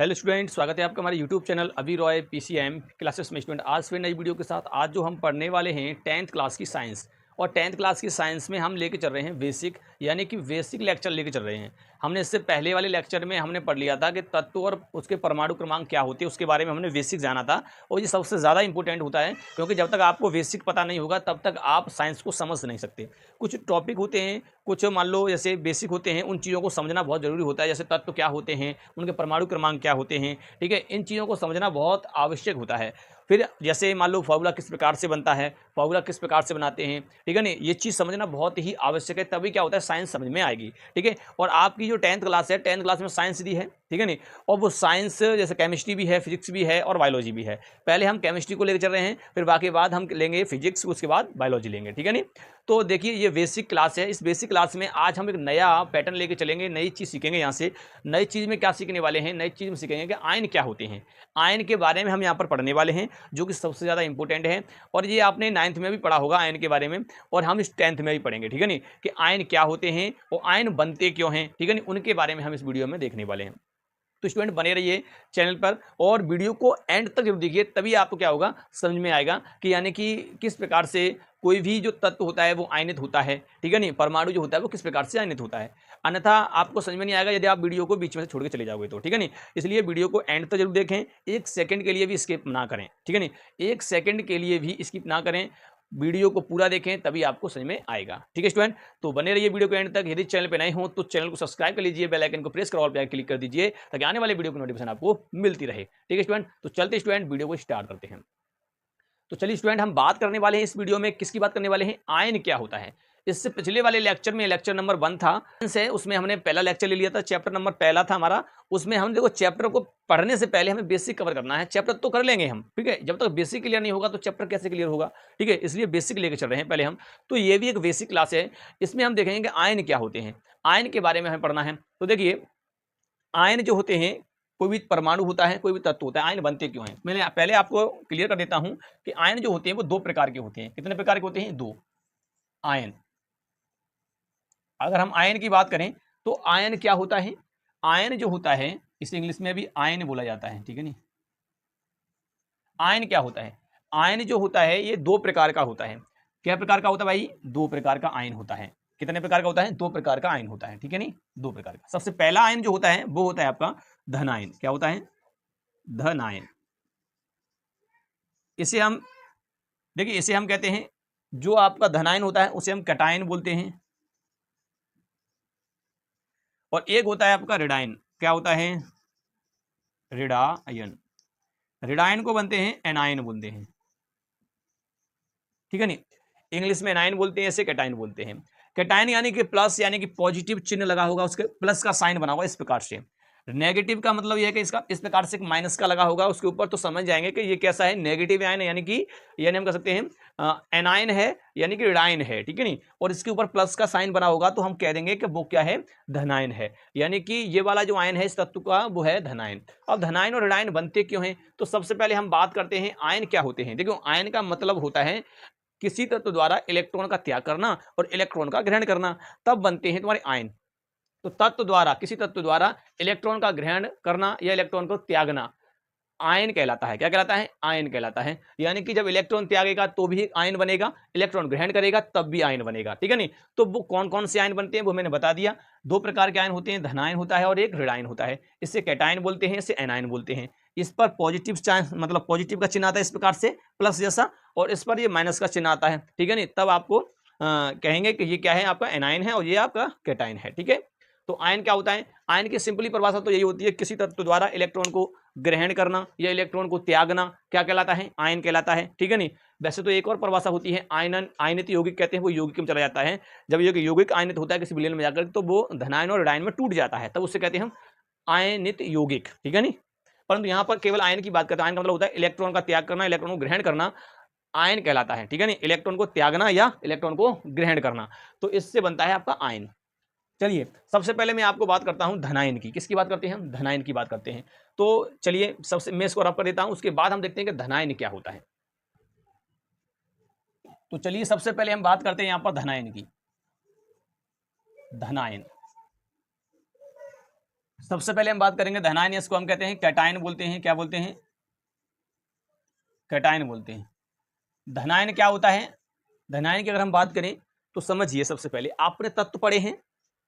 Hello student, स्वागत है आपका हमारे यूट्यूब चैनल अभी रॉय पीसीएम क्लासेस में। स्टूडेंट आज फिर नई वीडियो के साथ आज जो हम पढ़ने वाले हैं 10th क्लास की साइंस। और 10th क्लास की साइंस में हम लेके चल रहे हैं बेसिक, यानी कि बेसिक लेक्चर लेके चल रहे हैं। हमने इससे पहले वाले लेक्चर में हमने पढ़ लिया था कि तत्व और उसके परमाणु क्रमांक क्या होते हैं, उसके बारे में हमने बेसिक जाना था। और ये सबसे ज़्यादा इंपॉर्टेंट होता है, क्योंकि जब तक आपको बेसिक पता नहीं होगा तब तक आप साइंस को समझ नहीं सकते। कुछ टॉपिक होते हैं, कुछ मान लो जैसे बेसिक होते हैं, उन चीज़ों को समझना बहुत ज़रूरी होता है। जैसे तत्व क्या होते हैं, उनके परमाणु क्रमांक क्या होते हैं, ठीक है, इन चीज़ों को समझना बहुत आवश्यक होता है। फिर जैसे मान लो फार्मूला किस प्रकार से बनता है, फार्मूला किस प्रकार से बनाते हैं, ठीक है नहीं, ये चीज़ समझना बहुत ही आवश्यक है, तभी क्या होता है साइंस समझ में आएगी। ठीक है, और आपकी जो 10th क्लास है, 10th क्लास में साइंस दी है, ठीक है नहीं, और वो साइंस जैसे केमिस्ट्री भी है, फिजिक्स भी है और बायोलॉजी भी है। पहले हम केमिस्ट्री को लेकर चल रहे हैं, फिर बाकी बाद हम लेंगे फिजिक्स, उसके बाद बायोलॉजी लेंगे, ठीक है नहीं। तो देखिए ये बेसिक क्लास है, इस बेसिक क्लास में आज हम एक नया पैटर्न लेके चलेंगे, नई चीज़ सीखेंगे। यहाँ से नई चीज़ में क्या सीखने वाले हैं, नई चीज़ में सीखेंगे कि आयन क्या होते हैं। आयन के बारे में हम यहाँ पर पढ़ने वाले हैं, जो कि सबसे ज़्यादा इंपॉर्टेंट है। और ये आपने 9th में भी पढ़ा होगा आयन के बारे में, और हम इस 10th में भी पढ़ेंगे, ठीक है नहीं, कि आयन क्या होते हैं और आयन बनते क्यों हैं, ठीक है नहीं, उनके बारे में हम इस वीडियो में देखने वाले हैं। तो स्टूडेंट बने रहिए चैनल पर और वीडियो को एंड तक जरूर देखिए, तभी आपको क्या होगा समझ में आएगा कि यानी कि किस प्रकार से कोई भी जो तत्व होता है वो आयनित होता है, ठीक है नहीं, परमाणु जो होता है वो किस प्रकार से आयनित होता है। अन्यथा आपको समझ में नहीं आएगा यदि आप वीडियो को बीच में से छोड़ के चले जाओगे तो, ठीक है नहीं। इसलिए वीडियो को एंड तक जरूर देखें, एक सेकंड के लिए भी स्किप ना करें, ठीक है नहीं, एक सेकंड के लिए भी स्किप ना करें, वीडियो को पूरा देखें तभी आपको समझ में आएगा, ठीक है स्टूडेंट। तो बने रहिए वीडियो को एंड तक। यदि चैनल पे नए हो तो चैनल को सब्सक्राइब कर लीजिए, बेल आइकन को प्रेस कर ऑल पे क्लिक कर दीजिए, ताकि आने वाले वीडियो की नोटिफिकेशन आपको मिलती रहे, ठीक है स्टूडेंट। तो चलते स्टूडेंट वीडियो को स्टार्ट करते हैं। तो चलिए स्टूडेंट हम बात करने वाले हैं इस वीडियो में, किसकी बात करने वाले हैं, आयन क्या होता है। इससे पिछले वाले लेक्चर में, लेक्चर नंबर 1 था से, उसमें हमने पहला लेक्चर ले लिया था, चैप्टर नंबर पहला था हमारा। उसमें हम देखो चैप्टर को पढ़ने से पहले हमें बेसिक कवर करना है। चैप्टर तो कर लेंगे हम, ठीक है, जब तक बेसिक क्लियर नहीं होगा तो चैप्टर कैसे क्लियर होगा, ठीक है, इसलिए बेसिक लेके चल रहे हैं पहले हम। तो ये भी एक बेसिक क्लास है, इसमें हम देखेंगे कि आयन क्या होते हैं, आयन के बारे में हमें पढ़ना है। तो देखिए आयन जो होते हैं, कोई भी परमाणु होता है, कोई भी तत्व होता है, आयन बनते क्यों हैं, मैंने पहले आपको क्लियर कर देता हूं कि आयन जो होते हैं वो 2 प्रकार के होते हैं। कितने प्रकार के होते हैं, 2 आयन। अगर हम आयन की बात करें तो आयन क्या होता है, आयन जो होता है इसे इंग्लिश में भी आयन बोला जाता है, ठीक है नहीं। आयन क्या होता है, आयन जो होता है ये 2 प्रकार का होता है। क्या प्रकार का होता है भाई, 2 प्रकार का आयन होता है। कितने प्रकार का होता है, 2 प्रकार का आयन होता है, ठीक है नहीं, 2 प्रकार का। सबसे पहला आयन जो होता है वो होता है आपका धन आयन। क्या होता है, धन आयन। इसे हम देखिए, इसे हम कहते हैं, जो आपका धनायन होता है उसे हम कैटायन बोलते हैं। और एक होता है आपका ऋणायन। क्या होता है, ऋणायन। ऋणायन को बनते हैं एनायन बोलते हैं, ठीक है नहीं, इंग्लिश में एनायन बोलते हैं, ऐसे कैटायन बोलते हैं। कैटायन यानी कि प्लस, यानी कि पॉजिटिव चिन्ह लगा होगा, उसके प्लस का साइन बना होगा इस प्रकार से। नेगेटिव का मतलब यह है कि इसका इस प्रकार से माइनस का लगा होगा उसके ऊपर, तो समझ जाएंगे कि ये कैसा है, नेगेटिव आयन है, यानी हम कह सकते हैं एनायन है, यानी कि ऋणायन है, ठीक है नहीं। और इसके ऊपर प्लस का साइन बना होगा तो हम कह देंगे कि वो क्या है, धनायन है, यानी कि ये वाला जो आयन है इस तत्व का वो है धनायन। अब धनायन और ऋणायन बनते क्यों हैं, तो सबसे पहले हम बात करते हैं आयन क्या होते हैं। देखो आयन का मतलब होता है किसी तत्व द्वारा इलेक्ट्रॉन का त्याग करना और इलेक्ट्रॉन का ग्रहण करना, तब बनते हैं तुम्हारे आयन। तो तत्व द्वारा, किसी तत्व द्वारा इलेक्ट्रॉन का ग्रहण करना या इलेक्ट्रॉन को त्यागना आयन कहलाता है। क्या कहलाता है, आयन कहलाता है। यानी कि जब इलेक्ट्रॉन त्यागेगा तो भी आयन बनेगा, इलेक्ट्रॉन ग्रहण करेगा तब भी आयन बनेगा, ठीक है नहीं। तो वो कौन कौन से आयन बनते हैं वो मैंने बता दिया। 2 प्रकार के आयन होते हैं, धनायन होता है और एक ऋणायन होता है। इससे कैटायन बोलते हैं, इससे एनायन बोलते हैं। इस पर पॉजिटिव चार्ज, मतलब पॉजिटिव का चिन्ह आता है इस प्रकार से प्लस जैसा, और इस पर ये माइनस का चिन्ह आता है, ठीक है नहीं। तब आपको कहेंगे कि ये क्या है, आपका एनायन है और ये आपका कैटायन है, ठीक है। तो आयन क्या होता है, आयन की सिंपली परिभाषा तो यही होती है, किसी तत्व द्वारा इलेक्ट्रॉन को ग्रहण करना या इलेक्ट्रॉन को त्यागना क्या कहलाता है, आयन कहलाता है, ठीक है नहीं। वैसे तो एक और परिभाषा होती है आयनन, आयनित यौगिक कहते हैं, वो यौगिक में चला जाता है। जब ये यौगिक आयनित होता है किसी विलयन में जाकर तो वो धनायन और ऋणायन में टूट जाता है, तब उससे कहते हैं हम आयनित यौगिक, ठीक है नहीं। परंतु यहाँ पर केवल आयन की बात करते हैं। आयन का मतलब होता है इलेक्ट्रॉन का त्याग करना, इलेक्ट्रॉन को ग्रहण करना, आयन कहलाता है, ठीक है नहीं। इलेक्ट्रॉन को त्यागना या इलेक्ट्रॉन को ग्रहण करना, तो इससे बनता है आपका आयन। चलिए सबसे पहले मैं आपको बात करता हूं धनायन की। किसकी बात करते हैं हम, धनायन की बात करते हैं। तो चलिए सबसे मैं इसको रब कर देता हूं, उसके बाद हम देखते हैं कि धनायन क्या होता है। तो चलिए सबसे पहले हम बात करते हैं यहां पर धनायन की। धनायन सबसे पहले हम बात करेंगे धनायन, इसको हम कहते हैं कैटायन बोलते हैं। क्या बोलते हैं? कैटायन बोलते हैं। धनायन क्या होता है? धनायन की अगर हम बात करें तो समझिए, सबसे पहले आपने तत्व पढ़े हैं।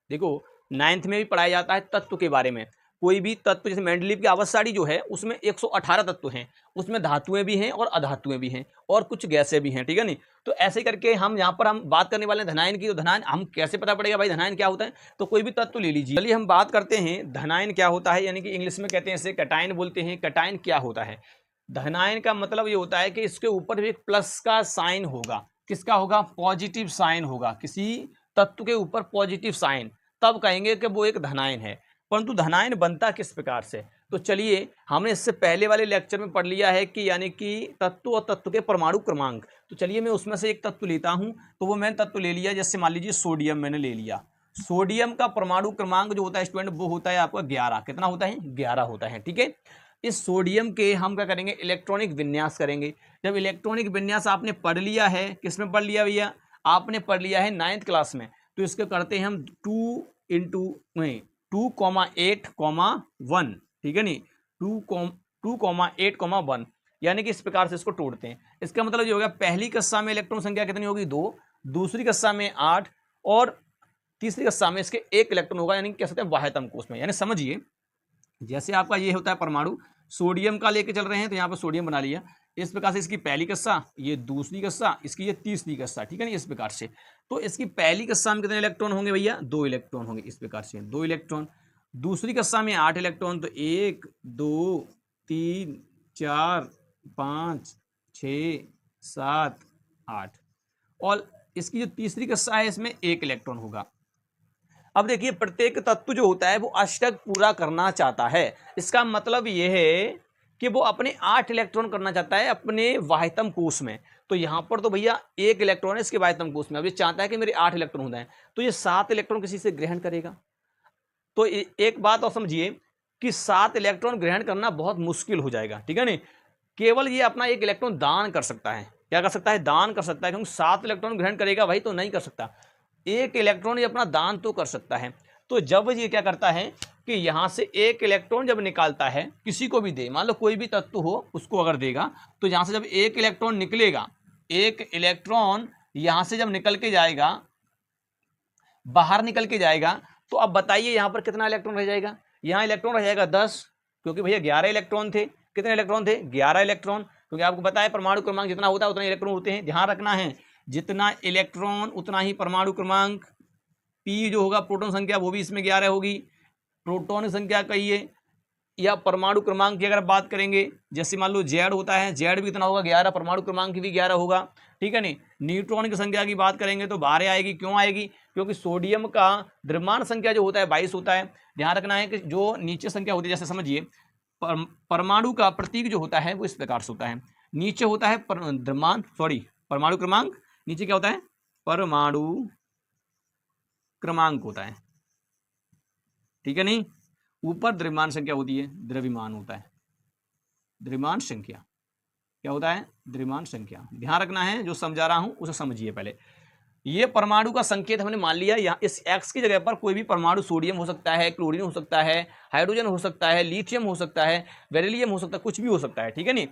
देखो 9th में भी पढ़ाया जाता है तत्व के बारे में। कोई भी तत्व, जैसे मेंडलीव की आवर्त सारणी जो है उसमें 118 तत्व हैं, उसमें धातुएं भी हैं और अधातुएं भी हैं और कुछ गैसें भी हैं, ठीक है नहीं। तो ऐसे करके हम यहाँ पर हम बात करने वाले हैं धनायन की। तो धनायन हम कैसे पता पड़ेगा भाई धनायन क्या होता है? तो कोई भी तत्व ले लीजिए। चलिए हम बात करते हैं धनायन क्या होता है, यानी कि इंग्लिश में कहते हैं इसे कैटायन बोलते हैं। कैटायन क्या होता है? धनायन का मतलब ये होता है कि इसके ऊपर भी एक प्लस का साइन होगा। किसका होगा? पॉजिटिव साइन होगा। किसी तत्व के ऊपर पॉजिटिव साइन, तब कहेंगे कि वो एक धनायन है। परंतु धनायन बनता किस प्रकार से? तो चलिए, हमने इससे पहले वाले लेक्चर में पढ़ लिया है कि यानी कि तत्व और तत्व के परमाणु क्रमांक। तो चलिए मैं उसमें से एक तत्व लेता हूं। तो वो मैंने तत्व ले लिया, जैसे मान लीजिए सोडियम मैंने ले लिया। सोडियम का परमाणु क्रमांक जो होता है स्टूडेंट, वो होता है आपका 11। कितना होता है? 11 होता है, ठीक है। इस सोडियम के हम क्या करेंगे? इलेक्ट्रॉनिक विन्यास करेंगे। जब इलेक्ट्रॉनिक विन्यास आपने पढ़ लिया है, किसमें पढ़ लिया भैया? आपने पढ़ लिया है 9th क्लास में। तो इसको करते हैं हम 2,8,1, ठीक है नहीं, 2,8,1, यानी कि इस प्रकार से इसको तोड़ते हैं। इसका मतलब ये होगा पहली कक्षा में इलेक्ट्रॉन संख्या कितनी होगी? 2, दूसरी कक्षा में 8 और तीसरी कक्षा में इसके 1 इलेक्ट्रॉन होगा, यानी कि कह सकते हैं बाह्यतम कोश में। यानी समझिए, जैसे आपका ये होता है परमाणु, सोडियम का लेके चल रहे हैं तो यहाँ पर सोडियम बना लिया। इस प्रकार से इसकी पहली कक्षा, ये दूसरी कक्षा, इसकी ये तीसरी कक्षा, ठीक है ना, इस प्रकार से। तो इसकी पहली कक्षा में कितने इलेक्ट्रॉन होंगे भैया? 2 इलेक्ट्रॉन होंगे, इस प्रकार से 2 इलेक्ट्रॉन। दूसरी कक्षा में 8 इलेक्ट्रॉन, तो 1 2 3 4 5 6 7 8। और इसकी जो तीसरी कक्षा है इसमें 1 इलेक्ट्रॉन होगा। अब देखिए, प्रत्येक तत्व जो होता है वो अष्टक पूरा करना चाहता है। इसका मतलब यह है कि वो अपने 8 इलेक्ट्रॉन करना चाहता है अपने वाह्यतम कोश में। तो यहाँ पर तो भैया 1 इलेक्ट्रॉन है इसके वाह्यतम कोश में। अब ये चाहता है कि मेरे 8 इलेक्ट्रॉन हो जाए, तो ये 7 इलेक्ट्रॉन किसी से ग्रहण करेगा। तो एक बात और समझिए कि 7 इलेक्ट्रॉन ग्रहण करना बहुत मुश्किल हो जाएगा, ठीक है नहीं। केवल ये अपना 1 इलेक्ट्रॉन दान कर सकता है। क्या कर सकता है? दान कर सकता है, क्योंकि 7 इलेक्ट्रॉन ग्रहण करेगा भाई तो नहीं कर सकता। 1 इलेक्ट्रॉन ये अपना दान तो कर सकता है। तो जब ये क्या करता है कि यहाँ से 1 इलेक्ट्रॉन जब निकालता है, किसी को भी दे, मान लो कोई भी तत्व हो उसको अगर देगा, तो यहाँ से जब 1 इलेक्ट्रॉन निकलेगा, 1 इलेक्ट्रॉन यहाँ से जब निकल के जाएगा, बाहर निकल के जाएगा, तो अब बताइए यहाँ पर कितना इलेक्ट्रॉन रह जाएगा? यहाँ इलेक्ट्रॉन रह जाएगा 10, क्योंकि भैया 11 इलेक्ट्रॉन थे। कितने इलेक्ट्रॉन थे? 11 इलेक्ट्रॉन, क्योंकि आपको पता है परमाणु क्रमांक जितना होता है उतना इलेक्ट्रॉन होते हैं। ध्यान रखना है, जितना इलेक्ट्रॉन उतना ही परमाणु क्रमांक। पी जो होगा प्रोटॉन संख्या, वो भी इसमें 11 होगी। प्रोटॉन संख्या कहिए या परमाणु क्रमांक की अगर बात करेंगे, जैसे मान लो जेड होता है, जेड भी इतना होगा 11, परमाणु क्रमांक की भी 11 होगा, ठीक है नहीं। न्यूट्रॉन की संख्या की बात करेंगे तो 12 आएगी। क्यों आएगी? क्योंकि सोडियम का द्रव्यमान संख्या जो होता है 22 होता है। ध्यान रखना है कि जो नीचे संख्या होती है, जैसे समझिए परमाणु का प्रतीक जो होता है वो इस प्रकार से होता है। नीचे होता है द्रव्यमान, परमाणु क्रमांक, नीचे क्या होता है? परमाणु क्रमांक होता है, ठीक है नहीं। ऊपर द्रव्यमान संख्या होती है, द्रव्यमान होता है, द्रव्यमान संख्या क्या होता है? द्रव्यमान संख्या। ध्यान रखना है, जो समझा रहा हूं उसे समझिए पहले। ये परमाणु का संकेत हमने मान लिया। यहाँ इस एक्स की जगह पर कोई भी परमाणु, सोडियम हो सकता है, क्लोरीन हो सकता है, हाइड्रोजन हो सकता है, लिथियम हो सकता है, बेरिलियम हो सकता है, कुछ भी हो सकता है, ठीक है नहीं।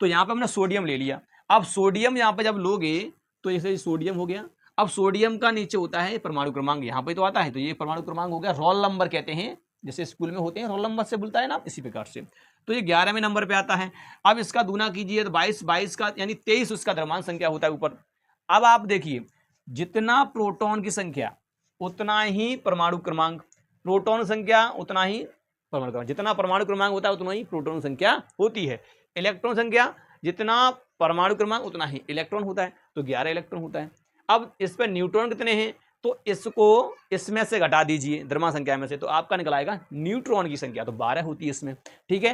तो यहाँ पे हमने सोडियम ले लिया। अब सोडियम यहाँ पे जब लोगे तो जैसे सोडियम हो गया। अब सोडियम का नीचे होता है परमाणु क्रमांक, यहाँ पे तो आता है, तो ये परमाणु क्रमांक हो गया। रोल नंबर कहते हैं, जैसे स्कूल में होते हैं रोल नंबर से बोलता है ना, इसी प्रकार से। तो ये 11वें नंबर पे आता है। अब इसका दूना कीजिए तो 22 का यानी 23 उसका द्रव्यमान संख्या होता है ऊपर। अब आप देखिए, जितना प्रोटॉन की संख्या उतना ही परमाणु क्रमांक, प्रोटॉन संख्या उतना ही परमाणु क्रमांक, जितना परमाणु क्रमांक होता है उतना ही प्रोटॉन संख्या होती है। इलेक्ट्रॉन संख्या जितना परमाणु क्रमांक उतना ही इलेक्ट्रॉन होता है, तो 11 इलेक्ट्रॉन होता है। अब इस पर न्यूट्रॉन कितने हैं? तो इसको इसमें से घटा दीजिए द्रव्यमान संख्या में से, तो आपका निकल आएगा न्यूट्रॉन की संख्या, तो 12 होती है इसमें, ठीक है।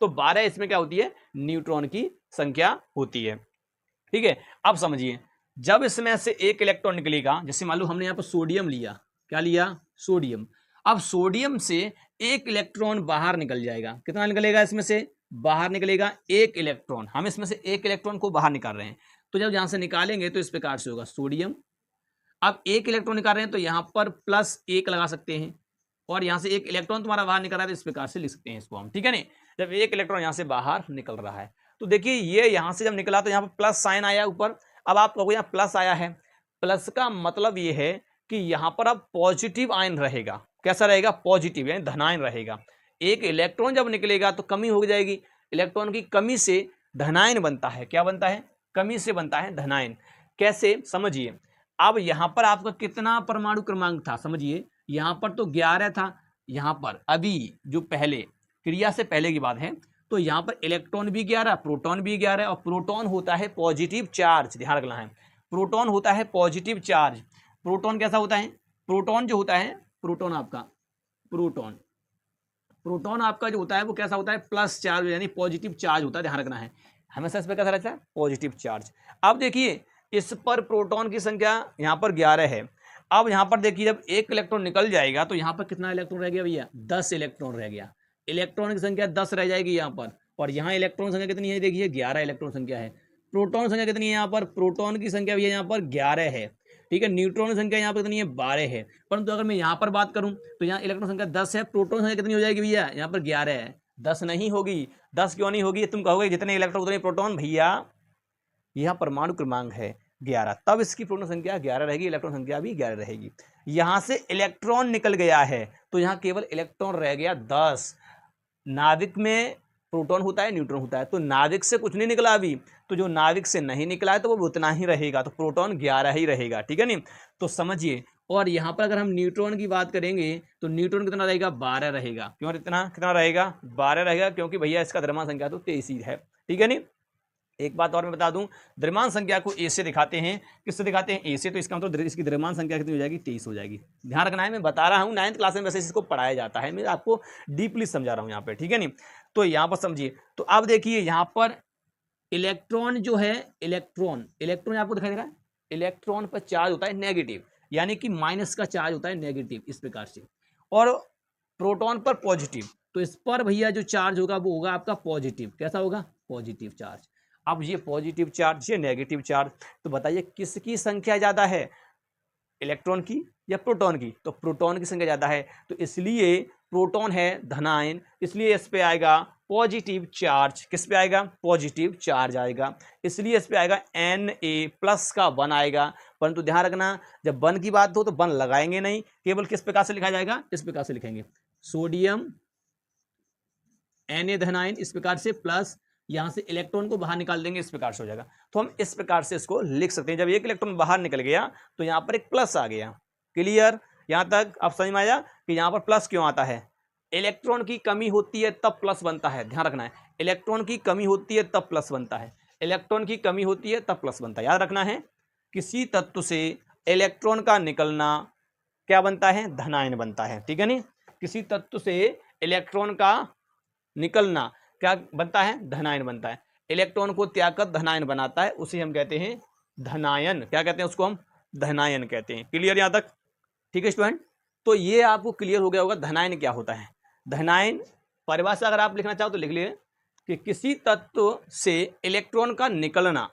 तो 12 इसमें क्या होती है? न्यूट्रॉन की संख्या होती है, ठीक है। अब समझिए, जब इसमें से 1 इलेक्ट्रॉन निकलेगा, जैसे मान लो हमने यहाँ पर सोडियम लिया, क्या लिया? सोडियम। अब सोडियम से 1 इलेक्ट्रॉन बाहर निकल जाएगा। कितना निकलेगा इसमें से? बाहर निकलेगा 1 इलेक्ट्रॉन। हम इसमें से 1 इलेक्ट्रॉन को बाहर निकाल रहे हैं, तो जब यहां से निकालेंगे तो इस प्रकार से होगा सोडियम। अब 1 इलेक्ट्रॉन निकाल रहे हैं तो यहां पर +1 लगा सकते हैं, और यहाँ से एक इलेक्ट्रॉन तुम्हारा बाहर निकल रहा है, तो इस प्रकार से लिख सकते हैं इसको हम, ठीक है नहीं। जब एक इलेक्ट्रॉन यहाँ से बाहर निकल रहा है तो देखिए ये यहाँ से जब निकला तो यहाँ पर प्लस साइन आया ऊपर। अब आप कहोगे यहाँ प्लस आया है, प्लस का मतलब ये है कि यहाँ पर अब पॉजिटिव आयन रहेगा। कैसा रहेगा? पॉजिटिव यानी धनायन रहेगा। एक इलेक्ट्रॉन जब निकलेगा तो कमी हो जाएगी, इलेक्ट्रॉन की कमी से धनायन बनता है। क्या बनता है? कमी से बनता है धनायन। कैसे? समझिए। अब यहाँ पर आपका कितना परमाणु क्रमांक था? समझिए, यहाँ पर तो 11 था। यहाँ पर अभी जो पहले क्रिया से पहले की बात है तो यहाँ पर इलेक्ट्रॉन भी 11, प्रोटॉन भी 11, और प्रोटॉन होता है पॉजिटिव चार्ज। ध्यान रखना है, प्रोटॉन होता है पॉजिटिव चार्ज। प्रोटॉन कैसा होता है? प्रोटॉन जो होता है, प्रोटॉन आपका प्रोटॉन आपका जो होता है वो कैसा होता है? प्लस चार्ज यानी पॉजिटिव चार्ज होता है। ध्यान रखना है, हमेशा इस पर कैसा रहता है? Positive charge. अब देखिए इस पर प्रोटॉन की संख्या यहाँ पर 11 है। अब यहाँ पर देखिए जब एक इलेक्ट्रॉन निकल जाएगा तो यहाँ पर कितना इलेक्ट्रॉन रह गया भैया? 10 इलेक्ट्रॉन रह गया। इलेक्ट्रॉन की संख्या 10 रह जाएगी यहाँ पर, और यहाँ इलेक्ट्रॉन संख्या कितनी है? देखिए 11 इलेक्ट्रॉन संख्या है। प्रोटॉन संख्या कितनी है यहाँ पर? प्रोटॉन की संख्या भैया यहाँ पर 11 है, ठीक है। न्यूट्रॉन की संख्या यहाँ पर कितनी है? 12 है। परंतु अगर मैं यहाँ पर बात करूँ तो यहाँ इलेक्ट्रॉन संख्या 10 है, प्रोटॉन संख्या कितनी हो जाएगी भैया? यहाँ पर 11 है। 10 नहीं होगी। 10 क्यों नहीं होगी? तुम कहोगे जितने इलेक्ट्रॉन उतने प्रोटॉन। भैया यहाँ परमाणु क्रमांक है 11, तब इसकी प्रोटॉन संख्या 11 रहेगी, इलेक्ट्रॉन संख्या भी 11 रहेगी। यहाँ से इलेक्ट्रॉन निकल गया है तो यहाँ केवल इलेक्ट्रॉन रह गया 10। नाभिक में प्रोटॉन होता है, न्यूट्रॉन होता है, तो नाभिक से कुछ नहीं निकला अभी, तो जो नाभिक से नहीं निकला है तो वो उतना ही रहेगा, तो प्रोटॉन 11 ही रहेगा, ठीक है नहीं। तो समझिए, और यहाँ पर अगर हम न्यूट्रॉन की बात करेंगे तो न्यूट्रॉन कितना रहेगा? 12 रहेगा। क्यों कितना रहेगा? 12 रहेगा, क्योंकि भैया इसका द्रव्यमान संख्या तो 23 ही है, ठीक है नहीं। एक बात और मैं बता दूं, द्रव्यमान संख्या को ए से दिखाते हैं। किससे दिखाते हैं? ए से। तो इसका मतलब इसकी द्रव्यमान संख्या कितनी हो जाएगी? 23 हो जाएगी। ध्यान रखना है, मैं बता रहा हूं 9th क्लास में वैसे इसको पढ़ाया जाता है, मैं आपको डीपली समझा रहा हूं यहाँ पे, ठीक है नहीं। तो यहाँ पर समझिए, तो अब देखिए यहाँ पर इलेक्ट्रॉन जो है, इलेक्ट्रॉन आपको दिखाई दे रहा है, इलेक्ट्रॉन पर चार्ज होता है नेगेटिव, यानी कि माइनस का चार्ज होता है नेगेटिव, इस प्रकार से। और प्रोटॉन पर पॉजिटिव, तो इस पर भैया जो चार्ज होगा वो होगा आपका पॉजिटिव। कैसा होगा? Positive charge. अब ये पॉजिटिव चार्ज, ये नेगेटिव चार्ज, तो बताइए किसकी संख्या ज़्यादा है? इलेक्ट्रॉन की या प्रोटॉन की? तो प्रोटॉन की संख्या ज़्यादा है, तो इसलिए प्रोटॉन है धनायन, इसलिए इस पे आएगा पॉजिटिव चार्ज। किस पे आएगा? पॉजिटिव चार्ज आएगा, इसलिए इस पे आएगा Na+ का 1 आएगा। परंतु ध्यान रखना, जब 1 की बात हो तो 1 लगाएंगे नहीं, केवल किस प्रकार से लिखा जाएगा? इस प्रकार से लिखेंगे, सोडियम Na धनायन, इस प्रकार से, प्लस यहाँ से इलेक्ट्रॉन को बाहर निकाल देंगे, इस प्रकार से हो जाएगा। तो हम इस प्रकार से इसको लिख सकते हैं। जब एक इलेक्ट्रॉन बाहर निकल गया तो यहाँ पर एक प्लस आ गया। क्लियर? यहाँ तक आप समझ में आया कि यहाँ पर प्लस क्यों आता है? इलेक्ट्रॉन की कमी होती है तब प्लस बनता है। ध्यान रखना है, इलेक्ट्रॉन की कमी होती है तब प्लस बनता है, इलेक्ट्रॉन की कमी होती है तब प्लस बनता है। याद रखना है, किसी तत्व से इलेक्ट्रॉन का निकलना क्या बनता है? धनायन बनता है, ठीक है नहीं। किसी तत्व से इलेक्ट्रॉन का निकलना क्या बनता है? धनायन बनता है। इलेक्ट्रॉन को त्याग कर धनायन बनाता है, उसे हम कहते हैं धनायन। क्या कहते हैं उसको? हम धनायन कहते हैं। क्लियर यहाँ तक? ठीक है स्टूडेंट, तो ये आपको क्लियर हो गया होगा धनायन क्या होता है। धनायन परिभाषा अगर आप लिखना चाहो तो लिख लिए कि किसी तत्व से इलेक्ट्रॉन का निकलना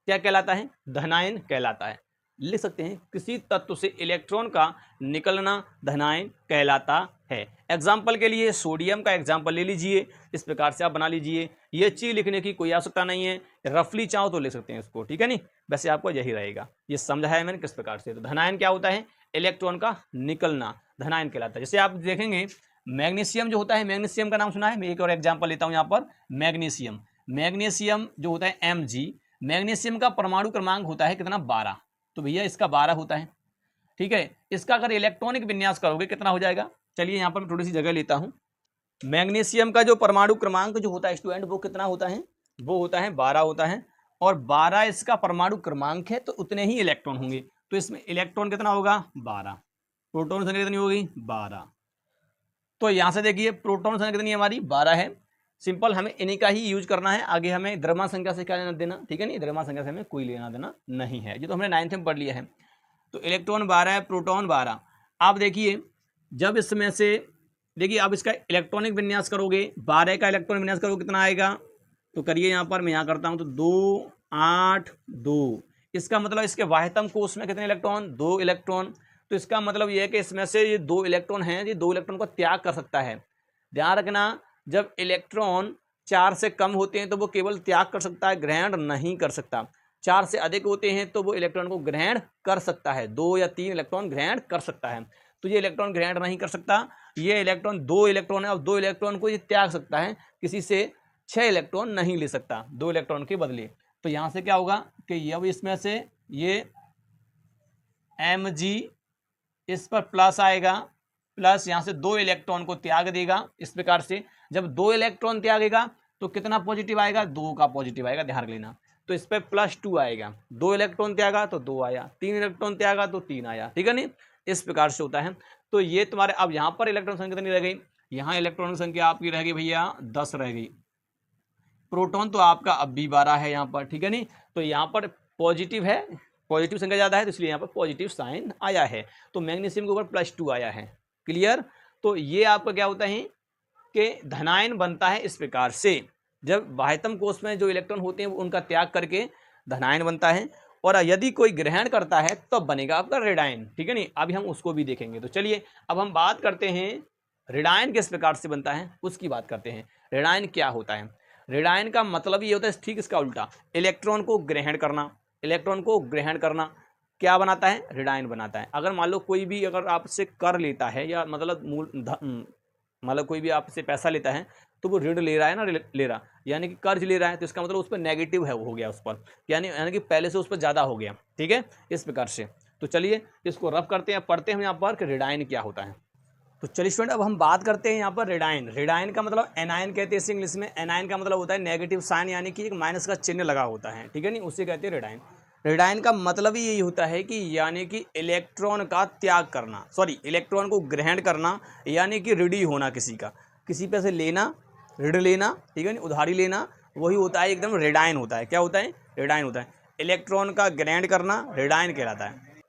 क्या कहलाता है? धनायन कहलाता है। लिख सकते हैं, किसी तत्व से इलेक्ट्रॉन का निकलना धनायन कहलाता है। एग्जाम्पल के लिए सोडियम का एग्जाम्पल ले लीजिए, इस प्रकार से आप बना लीजिए। ये चीज लिखने की कोई आवश्यकता नहीं है, रफली चाहो तो लिख सकते हैं इसको, ठीक है नहीं। वैसे आपको यही रहेगा, ये समझा है मैंने किस प्रकार से। तो धनायन क्या होता है? इलेक्ट्रॉन का निकलना धनायन कहलाता है। जैसे आप देखेंगे मैग्नीशियम जो होता है, मैग्नीशियम का नाम सुना है? मैं एक और एग्जाम्पल लेता हूँ यहाँ पर। मैग्नीशियम जो होता है Mg, मैग्नीशियम का परमाणु क्रमांक होता है कितना? 12। तो भैया इसका 12 होता है, ठीक है। इसका अगर इलेक्ट्रॉनिक विन्यास करोगे कितना हो जाएगा? चलिए यहाँ पर मैं थोड़ी सी जगह लेता हूँ। मैग्नीशियम का जो परमाणु क्रमांक जो होता है स्टूडेंट, वो कितना होता है? वो होता है 12 होता है, और 12 इसका परमाणु क्रमांक है, तो उतने ही इलेक्ट्रॉन होंगे। तो इसमें इलेक्ट्रॉन कितना होगा? 12। प्रोटॉन संख्या कितनी होगी? 12। तो यहाँ से देखिए प्रोटॉन संख्या कितनी हमारी? 12 है। सिंपल, हमें इन्हीं का ही यूज करना है। आगे हमें द्रव्यमान संख्या से क्या लेना देना, ठीक है नहीं। द्रव्यमान संख्या से हमें कोई लेना देना नहीं है, ये तो हमने 9th में पढ़ लिया है। तो इलेक्ट्रॉन 12 है, प्रोटॉन 12। आप देखिए जब इसमें से देखिए आप इसका इलेक्ट्रॉनिक विन्यास करोगे, 12 का इलेक्ट्रॉनिक विन्यास करोगे कितना आएगा? तो करिए यहाँ पर, मैं यहाँ करता हूँ तो 2 8 2। इसका मतलब इसके वाह्यतम कोष में कितने इलेक्ट्रॉन? 2 इलेक्ट्रॉन। तो इसका मतलब ये है कि इसमें से ये 2 इलेक्ट्रॉन हैं, ये 2 इलेक्ट्रॉन को त्याग कर सकता है। ध्यान रखना, जब इलेक्ट्रॉन 4 से कम होते हैं तो वो केवल त्याग कर सकता है, ग्रहण नहीं कर सकता। 4 से अधिक होते हैं तो वो इलेक्ट्रॉन को ग्रहण कर सकता है, 2 या 3 इलेक्ट्रॉन ग्रहण कर सकता है। तो ये इलेक्ट्रॉन ग्रहण नहीं कर सकता। ये इलेक्ट्रॉन 2 इलेक्ट्रॉन है और 2 इलेक्ट्रॉन को ये त्याग सकता है, किसी से 6 इलेक्ट्रॉन नहीं ले सकता 2 इलेक्ट्रॉन के बदले। तो यहाँ से क्या होगा कि अब इसमें से ये Mg इस पर प्लस आएगा, प्लस यहाँ से 2 इलेक्ट्रॉन को त्याग देगा। इस प्रकार से जब 2 इलेक्ट्रॉन त्यागेगा तो कितना पॉजिटिव आएगा, 2 का पॉजिटिव आएगा, ध्यान रख लेना। तो इस पर +2 आएगा, 2 इलेक्ट्रॉन त्यागा तो 2 आया, 3 इलेक्ट्रॉन त्यागा तो 3 आया, ठीक है नहीं। इस प्रकार से होता है। तो ये तुम्हारे अब यहाँ पर इलेक्ट्रॉन संख्या कितनी रह गई, यहाँ इलेक्ट्रॉन संख्या आपकी रह गई भैया 10 रह गई। प्रोटॉन तो आपका अब भी 12 है यहाँ पर, ठीक है नहीं। तो यहाँ पर पॉजिटिव है, पॉजिटिव संख्या ज़्यादा है तो इसलिए यहाँ पर पॉजिटिव साइन आया है। तो मैग्नीशियम के ऊपर +2 आया है, क्लियर। तो ये आपका क्या होता है कि धनायन बनता है इस प्रकार से। जब बाह्यतम कोश में जो इलेक्ट्रॉन होते हैं उनका त्याग करके धनायन बनता है, और यदि कोई ग्रहण करता है तब बनेगा आपका ऋणायन, ठीक है नहीं। अभी हम उसको भी देखेंगे। तो चलिए अब हम बात करते हैं ऋणायन किस प्रकार से बनता है, उसकी बात करते हैं। ऋणायन क्या होता है, ऋणायन का मतलब ये होता है ठीक इसका उल्टा, इलेक्ट्रॉन को ग्रहण करना। इलेक्ट्रॉन को ग्रहण करना क्या बनाता है, ऋणायन बनाता है। अगर मान लो कोई भी अगर आपसे कर लेता है या मतलब कोई भी आपसे पैसा लेता है तो वो ऋण ले रहा है ना, ले रहा यानी कि कर्ज ले रहा है, तो इसका मतलब उस पर नेगेटिव है हो गया उस पर, यानी कि पहले से उस पर ज़्यादा हो गया, ठीक है इस प्रकार से। तो चलिए इसको रफ करते हैं, पढ़ते हैं यहाँ पर कि ऋणायन क्या होता है। तो चलिए स्टूडेंट अब हम बात करते हैं यहाँ पर ऋणायन। ऋणायन का मतलब एनायन कहते हैं इसे इंग्लिश में। एनायन का मतलब होता है नेगेटिव साइन, यानी कि एक माइनस का चिन्ह लगा होता है, ठीक है नहीं, उसे कहते हैं ऋणायन। ऋणायन का मतलब ही यही होता है कि यानी कि इलेक्ट्रॉन का त्याग करना, इलेक्ट्रॉन को ग्रहण करना, यानी कि ऋणी होना, किसी पे से लेना, ऋण लेना, ठीक है नहीं, उधारी लेना, वही होता है एकदम ऋणायन होता है। क्या होता है, ऋणायन होता है। इलेक्ट्रॉन का ग्रहण करना ऋणायन कहलाता है।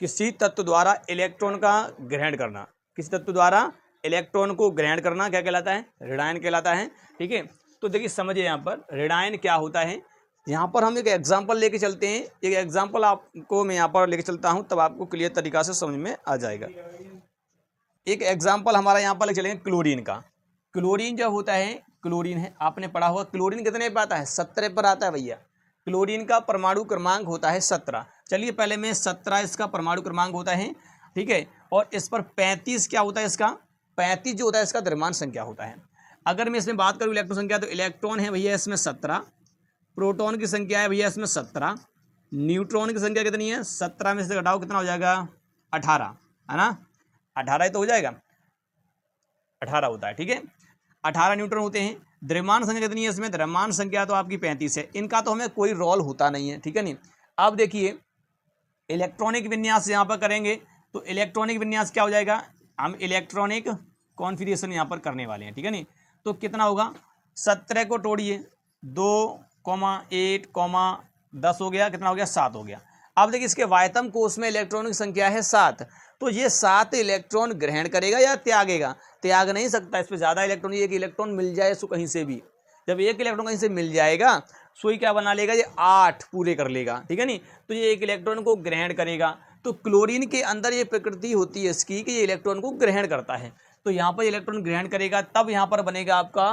किसी तत्व द्वारा इलेक्ट्रॉन का ग्रहण करना, किसी तत्व द्वारा इलेक्ट्रॉन को ग्रहण करना क्या कहलाता है, ऋणायन कहलाता है, ठीक है। तो देखिए समझिए यहाँ पर ऋणायन क्या होता है। यहाँ पर हम एक एग्जाम्पल लेके चलते हैं, एक एग्जाम्पल आपको मैं यहाँ पर लेके चलता हूँ, तब आपको क्लियर तरीका से समझ में आ जाएगा। एक एग्जाम्पल हमारा यहाँ पर लेके चलेंगे क्लोरीन का। क्लोरीन जो होता है, क्लोरीन है आपने पढ़ा हुआ, क्लोरीन कितने पर आता है, 17 पर आता है भैया। क्लोरीन का परमाणु क्रमांक होता है 17। चलिए पहले में 17 इसका परमाणु क्रमांक होता है, ठीक है। और इस पर 35 क्या होता है, इसका 35 जो होता है इसका द्रव्यमान संख्या होता है। अगर मैं इसमें बात करूँ इलेक्ट्रॉन संख्या, तो इलेक्ट्रॉन है भैया इसमें 17, प्रोटॉन की संख्या है भैया इसमें 17, न्यूट्रॉन की संख्या कितनी है, 17 में से घटाओ कितना हो जाएगा, 18, है ना, 18 ही तो हो जाएगा, 18 होता है, ठीक है। 18 न्यूट्रॉन होते हैं। द्रव्यमान संख्या कितनी है इसमें, द्रव्यमान संख्या तो आपकी 35 है। इनका तो हमें कोई रोल होता नहीं है, ठीक है नहीं। अब देखिए इलेक्ट्रॉनिक विन्यास यहाँ पर करेंगे तो इलेक्ट्रॉनिक विन्यास क्या हो जाएगा, हम इलेक्ट्रॉनिक कॉन्फ़िगरेशन यहाँ पर करने वाले हैं, ठीक है नहीं। तो कितना होगा, 17 को तोड़िए, 2, 8, 10 हो गया, कितना हो गया, 7 हो गया। अब देखिए इसके वायतम कोश में इलेक्ट्रॉन की संख्या है 7, तो ये 7 इलेक्ट्रॉन ग्रहण करेगा या त्यागेगा, त्याग नहीं सकता। इस पर ज़्यादा इलेक्ट्रॉन, एक इलेक्ट्रॉन मिल जाए सो कहीं से भी, जब एक इलेक्ट्रॉन कहीं से मिल जाएगा सो क्या बना लेगा, ये 8 पूरे कर लेगा, ठीक है नहीं। तो ये एक इलेक्ट्रॉन को ग्रहण करेगा। तो क्लोरीन के अंदर ये प्रकृति होती है इसकी कि ये इलेक्ट्रॉन को ग्रहण करता है। तो यहाँ पर इलेक्ट्रॉन ग्रहण करेगा तब यहाँ पर बनेगा आपका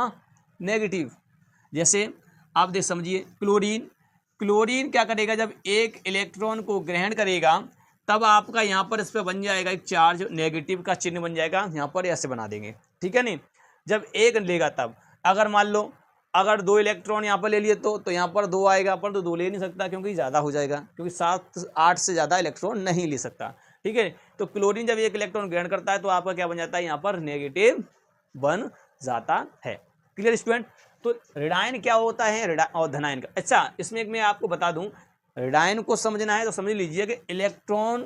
नेगेटिव। जैसे आप देख समझिए क्लोरीन क्या करेगा, जब एक इलेक्ट्रॉन को ग्रहण करेगा तब आपका यहाँ पर इस पर बन जाएगा एक चार्ज, नेगेटिव का चिन्ह बन जाएगा, यहाँ पर ऐसे बना देंगे, ठीक है नहीं। जब एक लेगा तब, अगर मान लो अगर 2 इलेक्ट्रॉन यहाँ पर ले लिए तो यहाँ पर 2 आएगा, पर तो 2 ले नहीं सकता क्योंकि ज़्यादा हो जाएगा, क्योंकि 7-8 से ज़्यादा इलेक्ट्रॉन नहीं ले सकता, ठीक है। तो क्लोरीन जब एक इलेक्ट्रॉन ग्रहण करता है तो आपका क्या बन जाता है, यहाँ पर नेगेटिव बन जाता है। Clear student. तो ऋणायन क्या होता है और धनायन का। अच्छा इसमें एक मैं आपको बता दूं, ऋणायन को समझना है तो समझ लीजिए कि इलेक्ट्रॉन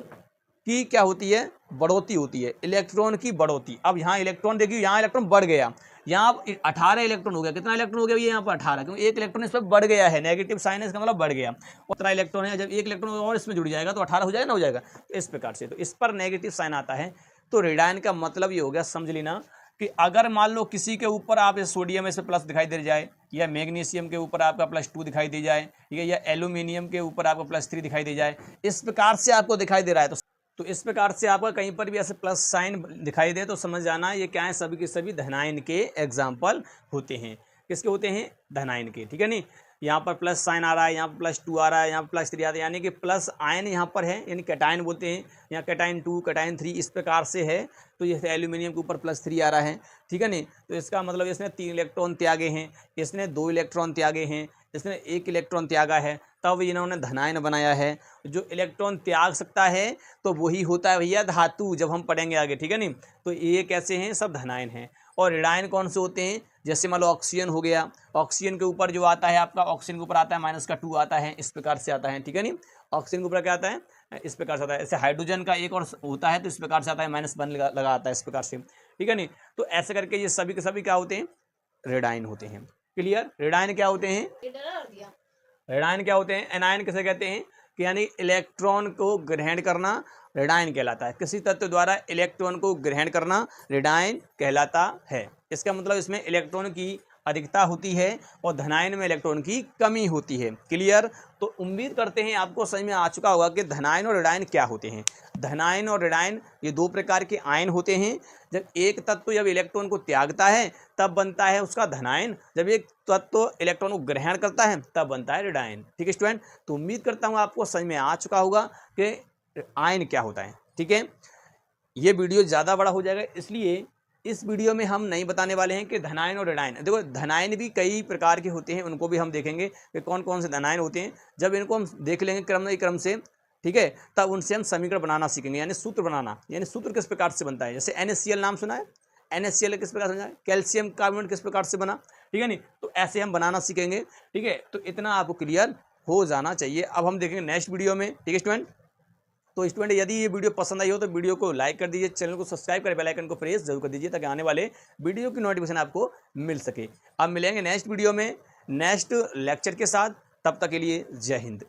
की क्या होती है, बढ़ोतरी होती है, इलेक्ट्रॉन की बढ़ोतरी। अब यहाँ इलेक्ट्रॉन देखिए, यहाँ इलेक्ट्रॉन बढ़ गया, यहाँ 18 इलेक्ट्रॉन हो गया, कितना इलेक्ट्रॉन हो गया भैया यहाँ पर 18, क्योंकि एक इलेक्ट्रॉन इस पर बढ़ गया है, नेगेटिव साइन है इसका मतलब बढ़ गया। और 17 इलेक्ट्रॉन है, जब एक इलेक्ट्रॉन और इसमें जुड़ जाएगा तो 18 हो जाएगा ना, हो जाएगा इस प्रकार से। तो इस पर नेगेटिव साइन आता है। तो ऋणायन का मतलब ये हो गया, समझ लेना कि अगर मान लो किसी के ऊपर आप सोडियम इस पर प्लस दिखाई दे जाए, या मैग्नीशियम के ऊपर आपका +2 दिखाई दे जाए, ठीक है, या एल्यूमिनियम के ऊपर आपको +3 दिखाई दे जाए, इस प्रकार से आपको दिखाई दे रहा है, तो तो इस प्रकार से आपका कहीं पर भी ऐसे प्लस साइन दिखाई दे तो समझ जाना ये क्या है, सभी के सभी धनायन के एग्जाम्पल होते हैं। किसके होते हैं? धनायन के। ठीक है नहीं, यहाँ पर प्लस साइन आ रहा है, यहाँ पर +2 आ रहा है, यहाँ पर +3 आ रहा है, यानी कि प्लस आयन यहाँ पर है, यानी कैटायन बोलते हैं। यहाँ कैटायन 2 कैटायन 3 इस प्रकार से है। तो ये एल्यूमिनियम के ऊपर +3 आ रहा है। ठीक है नहीं, तो इसका मतलब इसने 3 इलेक्ट्रॉन त्यागे हैं, इसने 2 इलेक्ट्रॉन त्यागे हैं, इसने 1 इलेक्ट्रॉन त्यागा है, तब इन्होंने धनायन बनाया है। जो इलेक्ट्रॉन त्याग सकता है तो वही होता है भैया धातु, जब हम पढ़ेंगे आगे। ठीक है नहीं, तो ये कैसे हैं? सब धनायन हैं। और ऋणायन कौन से होते हैं? जैसे मान लो ऑक्सीजन हो गया, ऑक्सीजन के ऊपर जो आता है आपका, ऑक्सीजन के ऊपर आता है -2 आता है, इस प्रकार से आता है। ठीक है नहीं, ऑक्सीजन के ऊपर क्या आता है? इस प्रकार से आता है। ऐसे हाइड्रोजन का एक और होता है तो इस प्रकार से आता है, -1 लगा आता है इस प्रकार से। ठीक है नहीं, तो ऐसे करके ये सभी के सभी क्या होते हैं? ऋणायन होते हैं। क्लियर? ऋणायन क्या होते हैं? ऋणायन क्या होते हैं? एनायन किसे कहते हैं? कि यानी इलेक्ट्रॉन को ग्रहण करना ऋणायन कहलाता है। किसी तत्व द्वारा इलेक्ट्रॉन को ग्रहण करना ऋणायन कहलाता है। इसका मतलब इसमें इलेक्ट्रॉन की अधिकता होती है और धनायन में इलेक्ट्रॉन की कमी होती है। क्लियर? तो उम्मीद करते हैं आपको समझ में आ चुका होगा कि धनायन और ऋणायन क्या होते हैं। धनायन और ऋणायन ये 2 प्रकार के आयन होते हैं। जब एक तत्व जब इलेक्ट्रॉन को त्यागता है तब बनता है उसका धनायन, जब एक तत्व इलेक्ट्रॉन को ग्रहण करता है तब बनता है ऋणायन। ठीक है स्टूडेंट, तो उम्मीद करता हूँ आपको समझ में आ चुका होगा कि आयन क्या होता है। ठीक है, ये वीडियो ज़्यादा बड़ा हो जाएगा, इसलिए इस वीडियो में हम नहीं बताने वाले हैं कि धनायन और ऋणायन। देखो धनायन भी कई प्रकार के होते हैं, उनको भी हम देखेंगे कि कौन कौन से धनायन होते हैं। जब इनको हम देख लेंगे क्रम से, ठीक है, तब उनसे हम समीकरण बनाना सीखेंगे, यानी सूत्र बनाना। यानी सूत्र किस प्रकार से बनता है, जैसे NaCl नाम सुना है, NaCl किस प्रकार से बना है, कैल्शियम कार्बोनेट किस प्रकार से बना। ठीक है नहीं, तो ऐसे हम बनाना सीखेंगे। ठीक है, तो इतना आपको क्लियर हो जाना चाहिए। अब हम देखेंगे नेक्स्ट वीडियो में। ठीक है स्टूडेंट, तो स्टूडेंट यदि ये वीडियो पसंद आई हो तो वीडियो को लाइक कर दीजिए, चैनल को सब्सक्राइब कर बेल आइकन को प्रेस जरूर कर दीजिए ताकि आने वाले वीडियो की नोटिफिकेशन आपको मिल सके। अब मिलेंगे नेक्स्ट वीडियो में नेक्स्ट लेक्चर के साथ, तब तक के लिए जय हिंद।